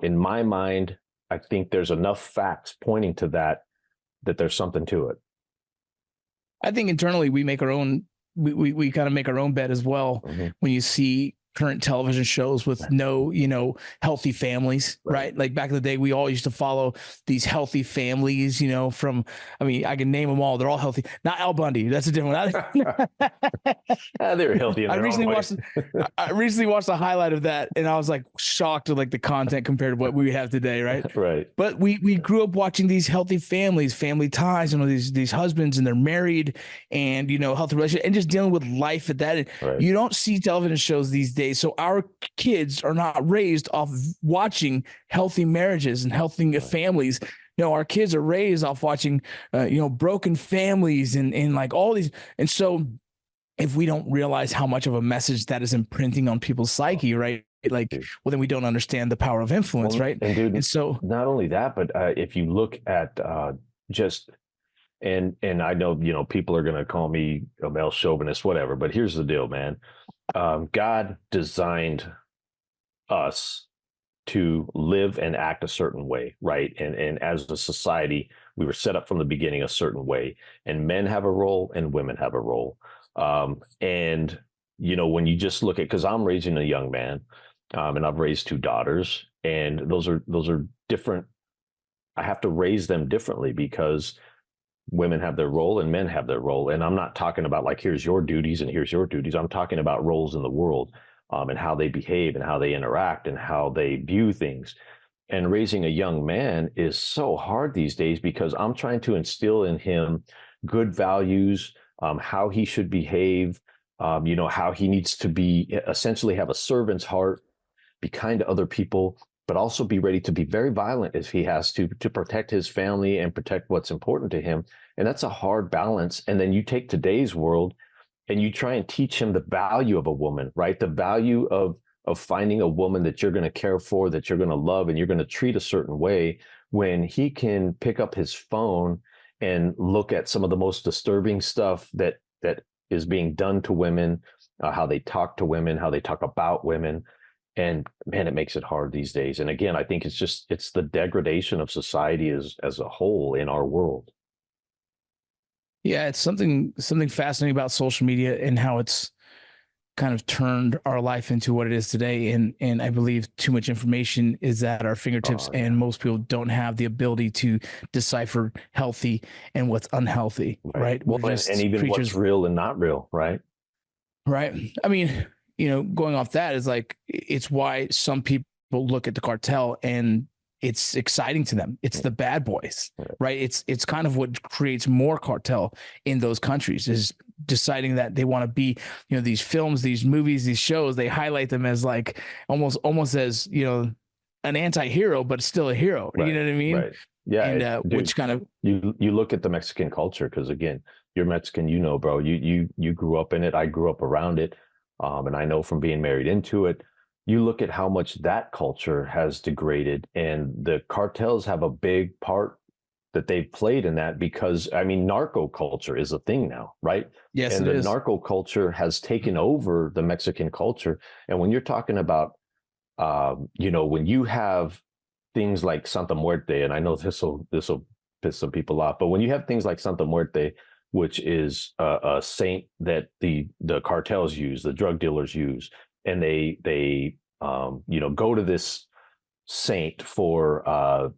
in my mind, I think there's enough facts pointing to that there's something to it. I think internally we make our own, we kind of make our own bed as well. Mm-hmm. When you see current television shows with no, healthy families, right? Like back in the day, we all used to follow these healthy families, from, I can name them all. They're all healthy. Not Al Bundy. That's a different one. They're healthy. I recently watched a highlight of that and I was like shocked at like the content compared to what we have today. Right. Right. But we grew up watching these healthy families, family ties, these husbands and they're married and, healthy relationship and just dealing with life at that. Right. You don't see television shows these days. So our kids are not raised off watching healthy marriages and healthy families. Our kids are raised off watching, broken families and like all these. And so if we don't realize how much of a message that is imprinting on people's psyche, right? Like, well, then we don't understand the power of influence, right? And dude, and so not only that, but if you look at and I know, people are going to call me a male chauvinist, whatever, but here's the deal, man. God designed us to live and act a certain way, right? And as a society, we were set up from the beginning a certain way, and men have a role and women have a role. And when you just look at, because I'm raising a young man, and I've raised 2 daughters, and those are different. I have to raise them differently because women have their role and men have their role. And I'm not talking about like, here's your duties and here's your duties. I'm talking about roles in the world, and how they behave and how they interact and how they view things. And raising a young man is so hard these days because I'm trying to instill in him good values, how he should behave, how he needs to be, essentially have a servant's heart, be kind to other people, but also be ready to be very violent if he has to protect his family and protect what's important to him. And that's a hard balance. And then you take today's world and you try and teach him the value of a woman, right? The value of finding a woman that you're going to care for, that you're going to love, and you're going to treat a certain way, when he can pick up his phone and look at some of the most disturbing stuff that is being done to women, how they talk to women, how they talk about women. And man, it makes it hard these days. And again, I think it's the degradation of society as a whole in our world. Yeah, it's something fascinating about social media and how it's kind of turned our life into what it is today. And I believe too much information is at our fingertips, and most people don't have the ability to decipher healthy and what's unhealthy, right? Well, and even what's real and not real, right? Right. Going off that is like, it's why some people look at the cartel and it's exciting to them. It's the bad boys, right? It's kind of what creates more cartel in those countries, is deciding that they want to be, you know, these films, these movies, these shows, they highlight them as like almost as, you know, an anti-hero, but still a hero. Right, you know what I mean? Right. Yeah. And Dude, which kind of, you look at the Mexican culture, because again, you're Mexican, you know, bro, you grew up in it. I grew up around it. And I know from being married into it, you look at how much that culture has degraded, and the cartels have a big part that they've played in that, because I mean, narco culture is a thing now, right? yes, And it the is. narco culture has taken over the Mexican culture. And when you're talking about, you know, when you have things like Santa Muerte, and I know this will piss some people off, but when you have things like Santa Muerte, which is a saint that the cartels use, the drug dealers use, and they you know, go to this saint for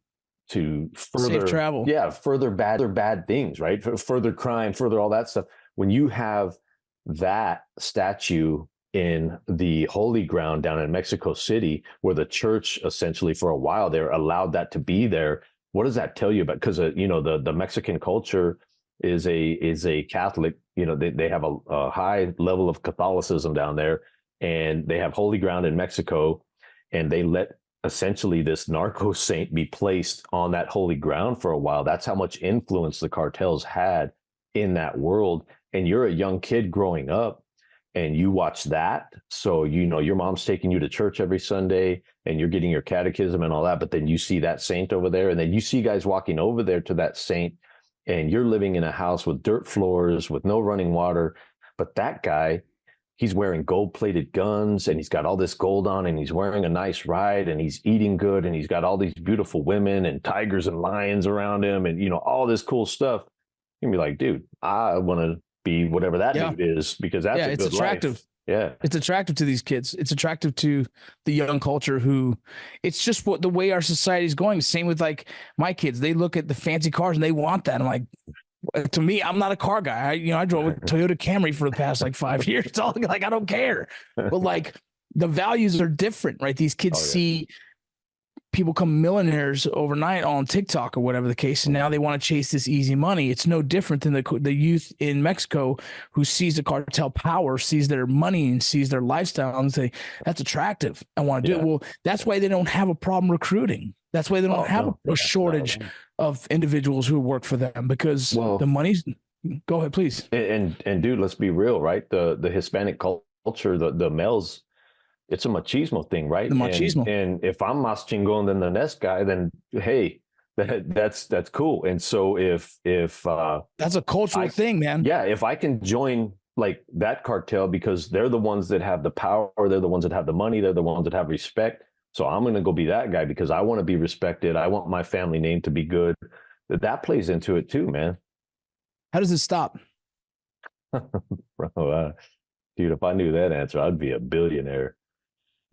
to further Safe travel. yeah, further bad things, right? Further crime, further all that stuff. When you have that statue in the holy ground down in Mexico City, where the church essentially for a while there allowed that to be there, what does that tell you about? Because you know, the Mexican culture is a Catholic, you know, they have a high level of Catholicism down there, and they have holy ground in Mexico, and they let essentially this narco saint be placed on that holy ground for a while. That's how much influence the cartels had in that world. And you're a young kid growing up, and you watch that. So, you know, your mom's taking you to church every Sunday, and you're getting your catechism and all that. But then you see that saint over there, and then you see guys walking over there to that saint, and you're living in a house with dirt floors, with no running water. But that guy, he's wearing gold-plated guns, and he's got all this gold on, and he's wearing a nice ride, and he's eating good, and he's got all these beautiful women and tigers and lions around him, and, you know, all this cool stuff. You'd be like, dude, I want to be whatever that dude is, because that's a it's good attractive. life. Yeah, it's attractive to these kids. It's attractive to the young culture, who it's just what the way our society is going. Same with like my kids. They look at the fancy cars and they want that. I'm like, to me, I'm not a car guy. I drove a Toyota Camry for the past like 5 years. So like, I don't care. But like, the values are different, right? These kids see people come millionaires overnight on TikTok or whatever the case, and now they want to chase this easy money. It's no different than the youth in Mexico who sees the cartel power, sees their money, and sees their lifestyle, and say, that's attractive, I want to do it. Well, that's why they don't have a problem recruiting. That's why they don't have a shortage of individuals who work for them, because the money's. Go ahead, please. And dude, let's be real, right? The Hispanic culture, the males, it's a machismo thing, right? The machismo. And if I'm más chingón than the next guy, then hey, that's cool. And so if that's a cultural thing, man. Yeah, if I can join like that cartel, because they're the ones that have the power, they're the ones that have the money, they're the ones that have respect. So I'm going to go be that guy because I want to be respected. I want my family name to be good. That plays into it too, man. How does it stop? Bro, dude, if I knew that answer, I'd be a billionaire.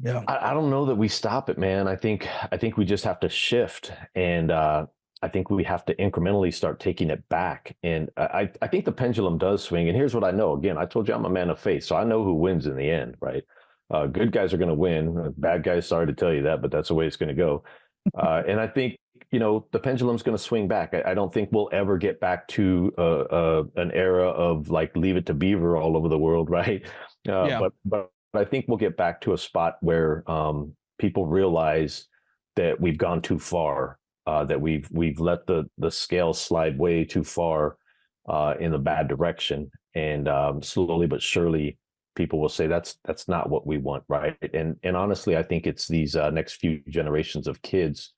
Yeah, I don't know that we stop it, man. I think we just have to shift, and I think we have to incrementally start taking it back. And I think the pendulum does swing. And here's what I know. Again, I told you I'm a man of faith, so I know who wins in the end, right? Good guys are going to win. Bad guys, sorry to tell you that, but that's the way it's going to go. And I think, you know, the pendulum's going to swing back. I don't think we'll ever get back to an era of like Leave It to Beaver all over the world, right? But I think we'll get back to a spot where people realize that we've gone too far, that we've let the scale slide way too far in the bad direction, and slowly but surely people will say that's not what we want, right? And honestly, I think it's these next few generations of kids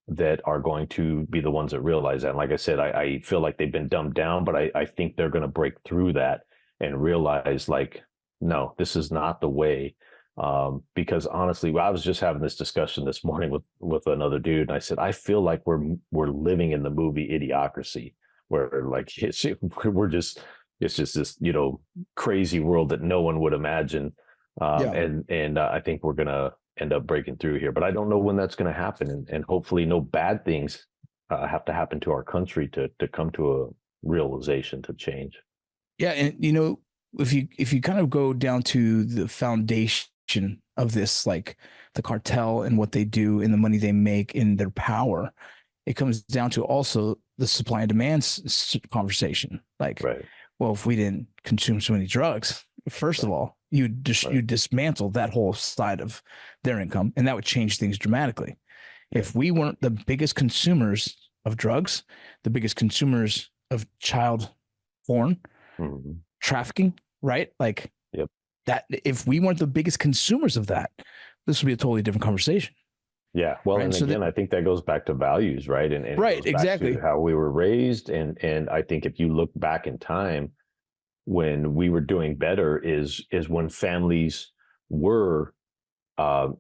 that are going to be the ones that realize that. And like I said, I feel like they've been dumbed down, but I think they're going to break through that and realize like, no, this is not the way. Because honestly, I was just having this discussion this morning with another dude, and I said, I feel like we're living in the movie Idiocracy, where like it's just this, you know, crazy world that no one would imagine. And I think we're gonna end up breaking through here, but I don't know when that's going to happen, and hopefully no bad things have to happen to our country to come to a realization to change. Yeah, and you know, if you kind of go down to the foundation of this, like the cartel and what they do and the money they make and their power. It comes down to also the supply and demand conversation. Like, well, if we didn't consume so many drugs, first of all, you dismantle that whole side of their income, and that would change things dramatically. If we weren't the biggest consumers of drugs, the biggest consumers of child porn, trafficking, right? Like that, if we weren't the biggest consumers of that, this would be a totally different conversation. Yeah. Well, right? And so again, I think that goes back to values, right? And right, exactly, how we were raised. And I think if you look back in time, when we were doing better is when families were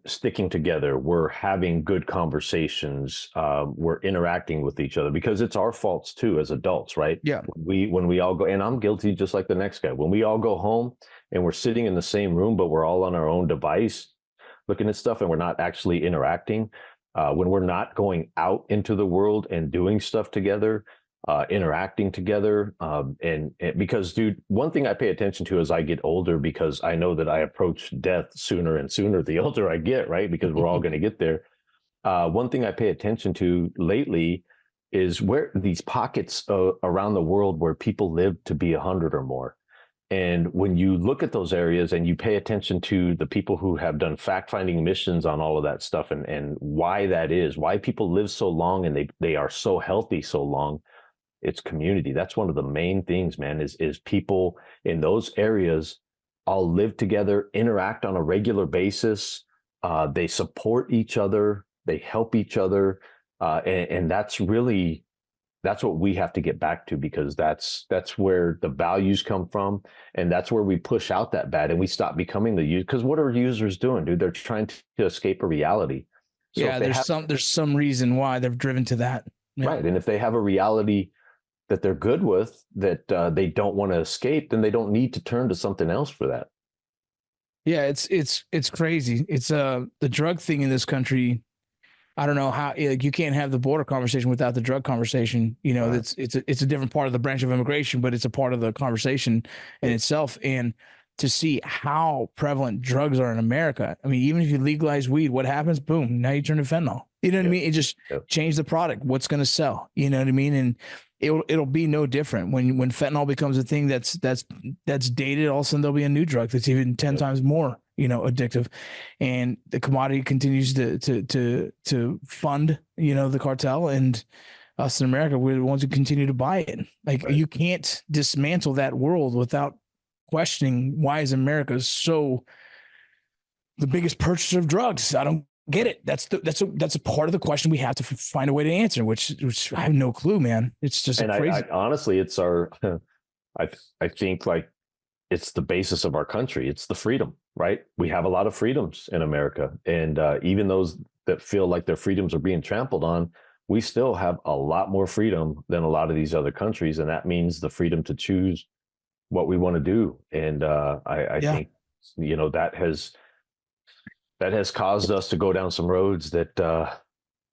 sticking together, we're having good conversations, we're interacting with each other, because it's our faults too as adults, right? Yeah. When we all go, and I'm guilty just like the next guy, when we all go home and we're sitting in the same room, but we're all on our own device looking at stuff and we're not actually interacting, when we're not going out into the world and doing stuff together, interacting together. And because, dude, one thing I pay attention to as I get older, because I know that I approach death sooner and sooner the older I get, right? Because we're all going to get there. One thing I pay attention to lately is where these pockets around the world where people live to be 100 or more. And when you look at those areas and you pay attention to the people who have done fact-finding missions on all of that stuff, and why that is, why people live so long and they are so healthy so long, it's community. That's one of the main things, man, is people in those areas all live together, interact on a regular basis. They support each other. They help each other. And that's what we have to get back to, because that's where the values come from. And that's where we push out that bad and we stop becoming the user. Because what are users doing, dude? They're trying to escape a reality. So yeah, there's some reason why they're driven to that. Yeah. Right. And if they have a reality that they're good with, that they don't want to escape, then they don't need to turn to something else for that. Yeah, it's crazy. It's the drug thing in this country. I don't know how, like, you can't have the border conversation without the drug conversation. You know, right. It's a different part of the branch of immigration, but it's a part of the conversation in itself. And to see how prevalent drugs are in America. I mean, even if you legalize weed, what happens? Boom, now you turn to fentanyl. You know what I mean? It just changed the product. What's going to sell? You know what I mean? And it'll be no different when fentanyl becomes a thing that's dated. All of a sudden there'll be a new drug that's even 10 times more, addictive, and the commodity continues to fund, the cartel, and us in America, we're the ones who continue to buy it. Like, you can't dismantle that world without questioning, why is America so the biggest purchaser of drugs? I don't get it. That's a part of the question we have to find a way to answer, which I have no clue, man. It's just crazy. I honestly, it's our, I think, like, it's the basis of our country. It's the freedom, right? We have a lot of freedoms in America. And even those that feel like their freedoms are being trampled on, we still have a lot more freedom than a lot of these other countries. And that means the freedom to choose what we want to do. And I think, that has caused us to go down some roads that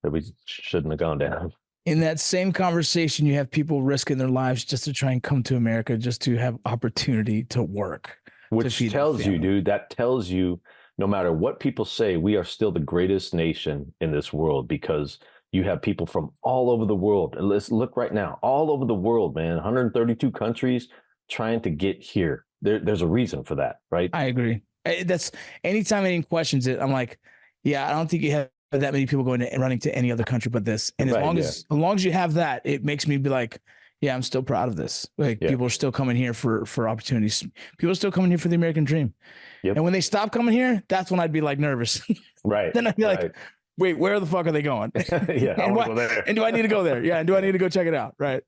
we shouldn't have gone down. In that same conversation, you have people risking their lives just to try and come to America, just to have opportunity to work. Which tells you, dude, that tells you, no matter what people say, we are still the greatest nation in this world, because you have people from all over the world. And let's look right now, all over the world, man, 132 countries trying to get here. There's a reason for that, right? I agree. That's anytime anyone questions it, I'm like, yeah, I don't think you have that many people going to running to any other country but this. And as long as you have that, it makes me be like, yeah, I'm still proud of this. Like, people are still coming here for opportunities. People are still coming here for the American dream. Yep. And when they stop coming here, that's when I'd be like nervous. Right. Then I'd be like, wait, where the fuck are they going? Yeah. And do I need to go there? Yeah. And do I need to go check it out? Right.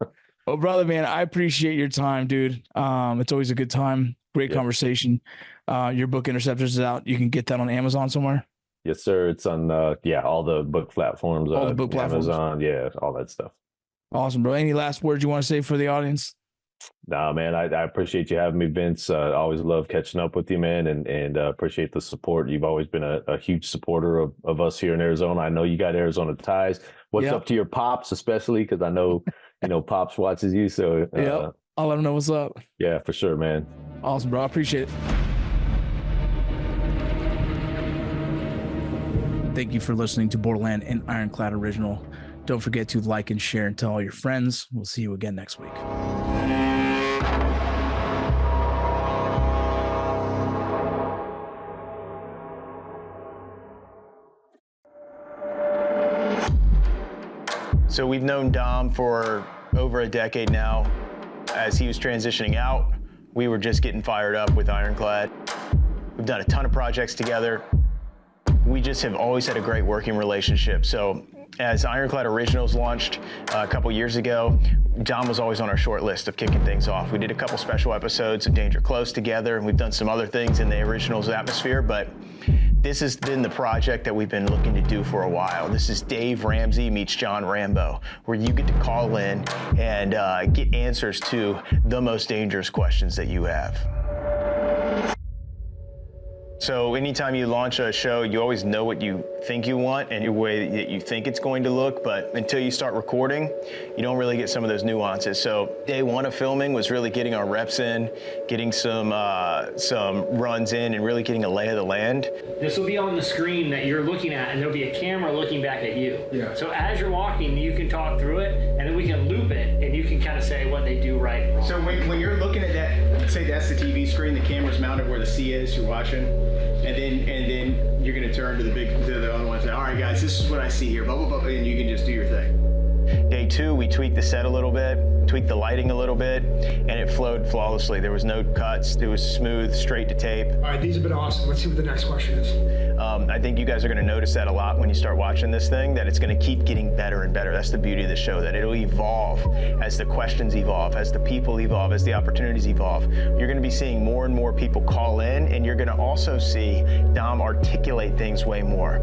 Well, brother, man, I appreciate your time, dude. It's always a good time. Great conversation. Your book Interceptors is out. You can get that on Amazon somewhere. Yes, sir. It's on all the book platforms. All the book platforms. Amazon, all that stuff. Awesome, bro. Any last words you want to say for the audience? Nah, man, I appreciate you having me, Vince. I always love catching up with you, man, and appreciate the support. You've always been a huge supporter of us here in Arizona. I know you got Arizona ties. What's up to your pops, especially, because I know, Pops watches you. So I'll let him know what's up. Yeah, for sure, man. Awesome, bro. I appreciate it. Thank you for listening to Borderland and Ironclad Original. Don't forget to like and share and tell all your friends. We'll see you again next week. So we've known Dom for over a decade now. As he was transitioning out, we were just getting fired up with Ironclad. We've done a ton of projects together. We just have always had a great working relationship. So as Ironclad Originals launched a couple years ago, Dom was always on our short list of kicking things off. We did a couple special episodes of Danger Close together, and we've done some other things in the Originals atmosphere, but this has been the project that we've been looking to do for a while. This is Dave Ramsey meets John Rambo, where you get to call in and get answers to the most dangerous questions that you have. So anytime you launch a show, you always know what you think you want and your way that you think it's going to look, but until you start recording, you don't really get some of those nuances. So day one of filming was really getting our reps in, getting some runs in, and really getting a lay of the land. This will be on the screen that you're looking at, and there'll be a camera looking back at you. Yeah. So as you're walking, you can talk through it, and then we can loop it, and you can kind of say what they do right and wrong. So when you're looking at that, say that's the TV screen, the camera's mounted where the C is, you're watching, and then you're gonna turn to the other one and say, all right guys, this is what I see here, blah, blah, blah, and you can just do your thing. Day two, we tweaked the set a little bit, tweaked the lighting a little bit, and it flowed flawlessly. There was no cuts, it was smooth, straight to tape. All right, these have been awesome. Let's see what the next question is. I think you guys are gonna notice that a lot when you start watching this thing, that it's gonna keep getting better and better. That's the beauty of the show, that it'll evolve as the questions evolve, as the people evolve, as the opportunities evolve. You're gonna be seeing more and more people call in, and you're gonna also see Dom articulate things way more.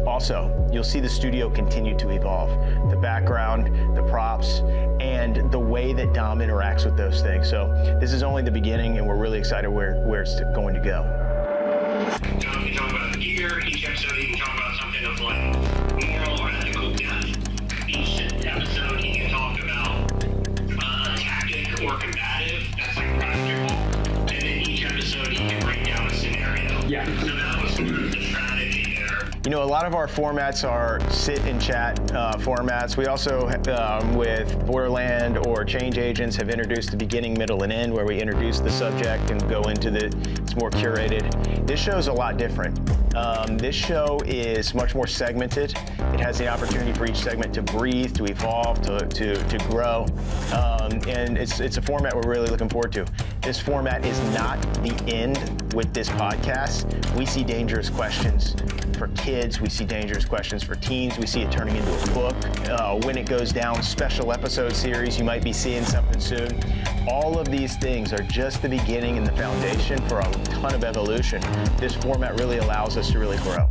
Also, you'll see the studio continue to evolve. The background, the props, and the way that Dom interacts with those things. So this is only the beginning, and we're really excited where it's going to go. Dom can talk about gear. Each episode he can talk about something of like moral or ethical depth. Each episode he can talk about tactic or combative. That's like practical. And then each episode he can break down a scenario. Yeah. So that was sort of the strategy there. You know, a lot of our formats are sit and chat formats. We also, with Borderland or Change Agents, have introduced the beginning, middle, and end, where we introduce the subject and go into it's more curated. This show is a lot different. This show is much more segmented. It has the opportunity for each segment to breathe, to evolve, to grow, and it's a format we're really looking forward to. This format is not the end with this podcast. We see dangerous questions for kids. We see dangerous questions for teens. We see it turning into a book. When it goes down, special episode series, you might be seeing something soon. All of these things are just the beginning and the foundation for a ton of evolution. This format really allows us to really grow.